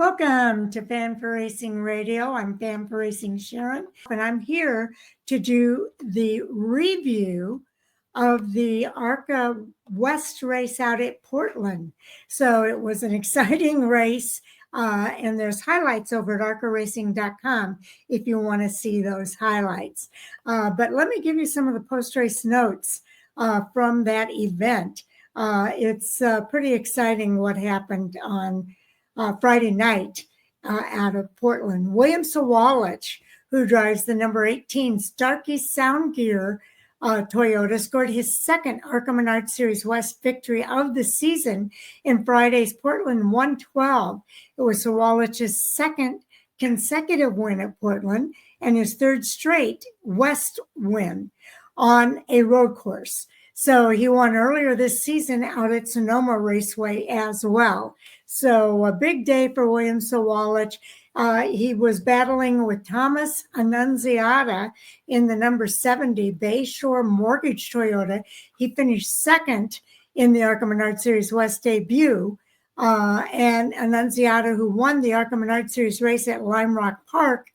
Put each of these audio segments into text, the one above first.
Welcome to Fan for Racing Radio. I'm Fan for Racing Sharon, and I'm here to do the review of the ARCA West race out at Portland. So it was an exciting race, and there's highlights over at arcaracing.com if you want to see those highlights. But let me give you some of the post-race notes from that event. It's pretty exciting what happened on Friday night out of Portland. William Sawalich, who drives the number 18 Starkey Sound Gear Toyota, scored his second ARCA Menard Series West victory of the season in Friday's Portland 112. It was Sawalich's second consecutive win at Portland and his third straight West win on a road course. So he won earlier this season out at Sonoma Raceway as well. So a big day for William Sawalich. He was battling with Thomas Annunziata in the number 70 Bayshore Mortgage Toyota. He finished second in the ARCA Menard Series West debut. And Annunziata, who won the ARCA Menard Series race at Lime Rock Park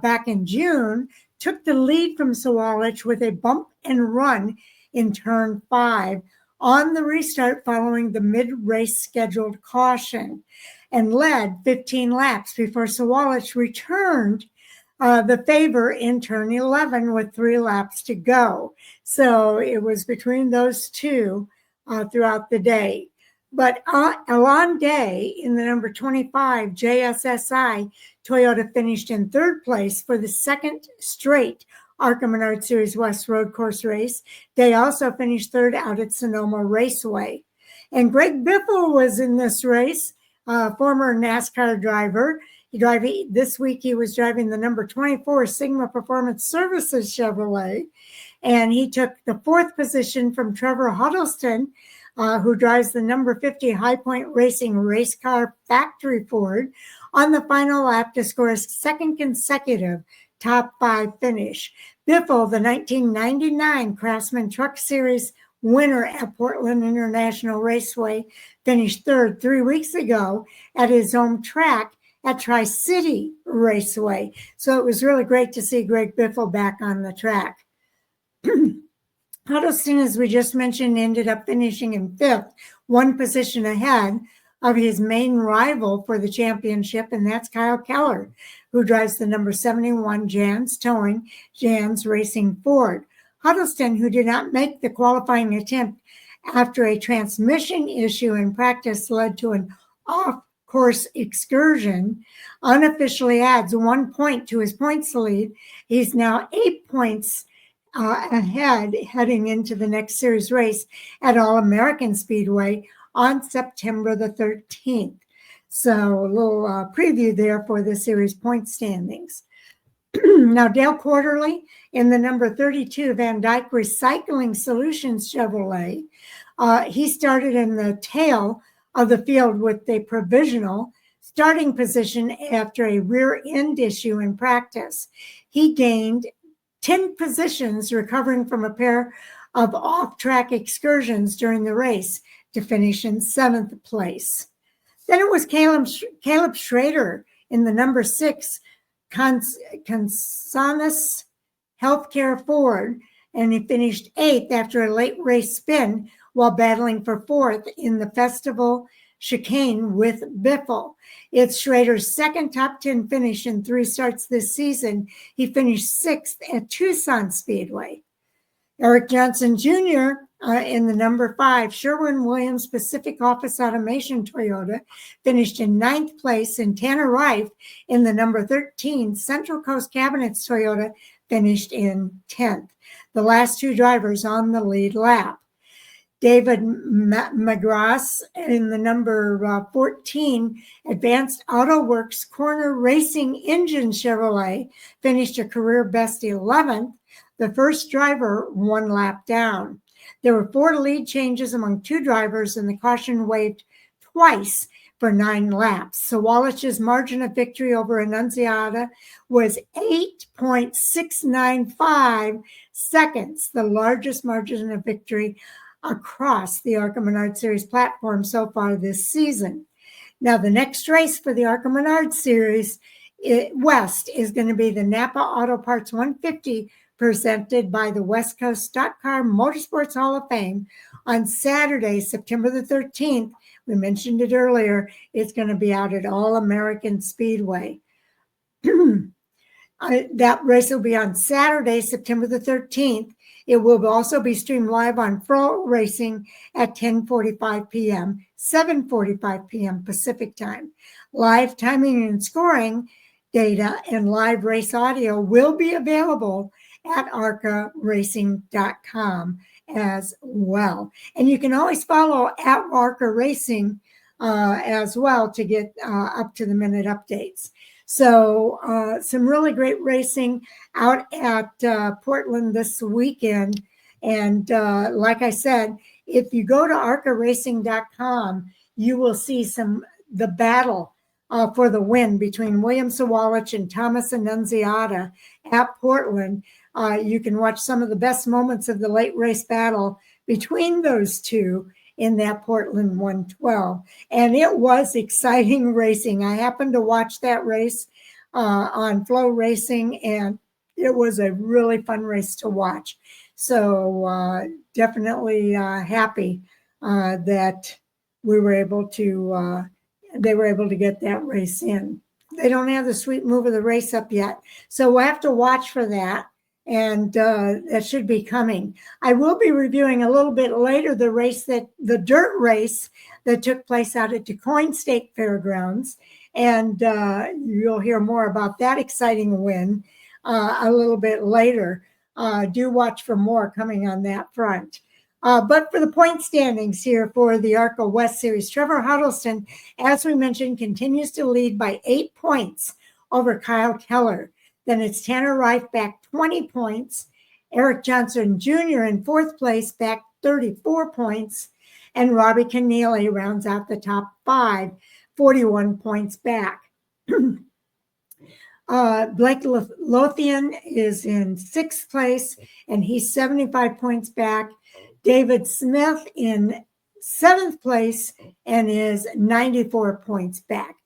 back in June, took the lead from Sawalich with a bump and run in turn 5 on the restart following the mid-race scheduled caution, and led 15 laps before Sawalich returned the favor in turn 11 with 3 laps to go. So it was between those two throughout the day. But Alon Day in the number 25 JSSI Toyota finished in third place for the second straight ARCA Menard Series West road course race. They also finished third out at Sonoma Raceway. And Greg Biffle was in this race, former NASCAR driver. This week he was driving the number 24 Sigma Performance Services Chevrolet. And he took the 4th position from Trevor Huddleston, who drives the number 50 High Point Racing race car factory Ford, on the final lap to score his second consecutive top 5 finish. Biffle, the 1999 Craftsman Truck Series winner at Portland International Raceway, finished third 3 weeks ago at his home track at Tri-City Raceway. So it was really great to see Greg Biffle back on the track. Huddleston, as we just mentioned, ended up finishing in 5th, 1 position ahead of his main rival for the championship, and that's Kyle Keller, who drives the number 71 Jans Towing, Jans Racing Ford. Huddleston, who did not make the qualifying attempt after a transmission issue in practice led to an off-course excursion, unofficially adds 1 point to his points lead. He's now 8 points ahead heading into the next series race at All-American Speedway on September the 13th. So a little preview there for the series point standings. Now, Dale Quarterly in the number 32 Van Dyke Recycling Solutions Chevrolet, he started in the tail of the field with a provisional starting position after a rear end issue in practice. He gained 10 positions, recovering from a pair of off-track excursions during the race to finish in 7th place. Then it was Caleb Schrader in the number 6 Consanas Healthcare Ford, and he finished 8th after a late race spin while battling for 4th in the festival chicane with Biffle. It's Schrader's second top 10 finish in 3 starts this season. He finished 6th at Tucson Speedway. Eric Johnson Jr. In the number 5 Sherwin-Williams Pacific Office Automation Toyota finished in 9th place, and Tanner Reif in the number 13 Central Coast Cabinets Toyota finished in 10th. The last 2 drivers on the lead lap. David McGrath in the number 14 Advanced Auto Works Corner Racing Engine Chevrolet finished a career best 11th. The first driver 1 lap down. There were 4 lead changes among 2 drivers, and the caution waved twice for 9 laps. Sawalich's margin of victory over Annunziata was 8.695 seconds, the largest margin of victory across the ARCA Menard Series platform so far this season. Now, the next race for the ARCA Menard Series West is going to be the Napa Auto Parts 150 presented by the West Coast Stock Car Motorsports Hall of Fame on Saturday, September the 13th. We mentioned it earlier. It's going to be out at All American Speedway. That race will be on Saturday, September the 13th. It will also be streamed live on Flow Racing at 10:45 p.m., 7:45 p.m. Pacific time. Live timing and scoring data and live race audio will be available at arcaracing.com as well. And you can always follow at ARCA Racing as well to get up-to-the-minute updates. So some really great racing out at Portland this weekend. And like I said, if you go to arcaracing.com, you will see the battle for the win between William Sawalich and Thomas Annunziata at Portland. You can watch some of the best moments of the late race battle between those two in that Portland 112. And it was exciting racing. I happened to watch that race on Flow Racing, and it was a really fun race to watch. So definitely happy that we were able to, they were able to get that race in. They don't have the sweet move of the race up yet, so we'll have to watch for that. And that should be coming. I will be reviewing a little bit later the dirt race that took place out at DuQuoin State Fairgrounds. And you'll hear more about that exciting win a little bit later. Do watch for more coming on that front. But for the point standings here for the ARCA West Series, Trevor Huddleston, as we mentioned, continues to lead by 8 points over Kyle Keller. Then it's Tanner Reif back 20 points. Eric Johnson Jr. in 4th place back 34 points. And Robbie Keneally rounds out the top 5, 41 points back. Blake Lothian is in 6th place, and he's 75 points back. David Smith in 7th place and is 94 points back.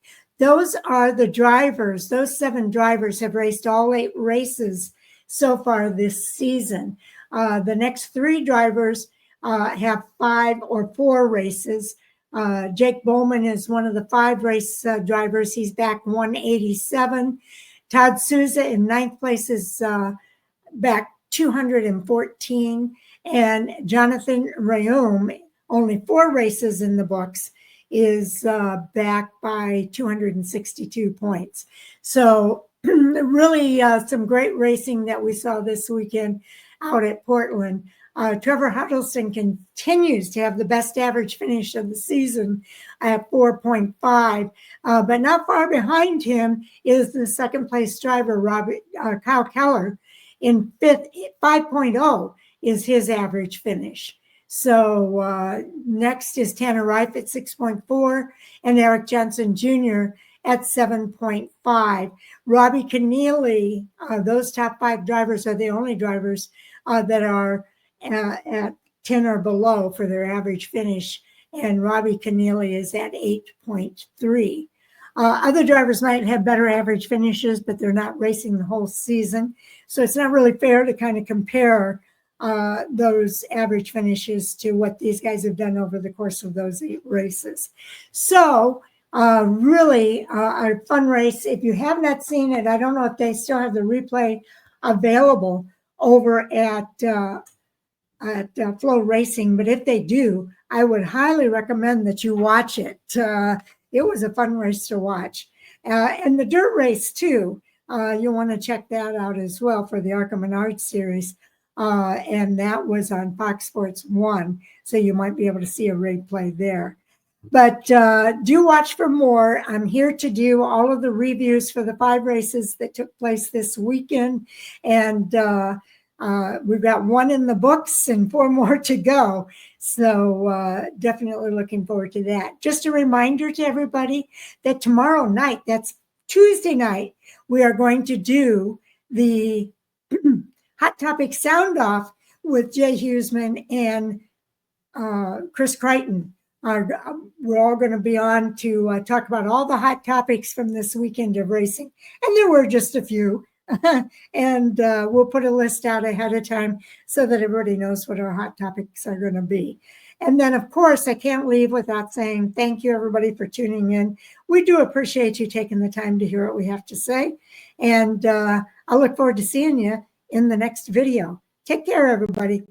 Those are the drivers. Those 7 drivers have raced all 8 races so far this season. The next 3 drivers have 5 or 4 races. Jake Bowman is one of the 5 race drivers. He's back 187. Todd Souza in 9th place is back 214. And Jonathan Rayum, only 4 races in the books, is back by 262 points. So really some great racing that we saw this weekend out at Portland. Trevor Huddleston continues to have the best average finish of the season at 4.5, but not far behind him is the 2nd place driver, Kyle Keller, in 5.0 is his average finish. So next is Tanner Reif at 6.4 and Eric Johnson Jr. at 7.5. Robbie Keneally, those top 5 drivers are the only drivers that are at 10 or below for their average finish. And Robbie Keneally is at 8.3. Other drivers might have better average finishes, but they're not racing the whole season. So it's not really fair to kind of compare those average finishes to what these guys have done over the course of those 8 races. So really a fun race. If you have not seen it, I don't know if they still have the replay available over at Flow Racing, but if they do, I would highly recommend that you watch it. It was a fun race to watch. And the dirt race too, you'll want to check that out as well for the ARCA Menard Series. And that was on Fox Sports 1, so you might be able to see a replay there. But do watch for more. I'm here to do all of the reviews for the 5 races that took place this weekend. And we've got 1 in the books and 4 more to go. So definitely looking forward to that. Just a reminder to everybody that tomorrow night, that's Tuesday night, we are going to do the Hot Topic Sound Off with Jay Hughesman and Chris Crichton we're all going to be on to talk about all the hot topics from this weekend of racing. And there were just a few. And we'll put a list out ahead of time so that everybody knows what our hot topics are going to be. And then, of course, I can't leave without saying thank you, everybody, for tuning in. We do appreciate you taking the time to hear what we have to say. And I look forward to seeing you in the next video. Take care, everybody.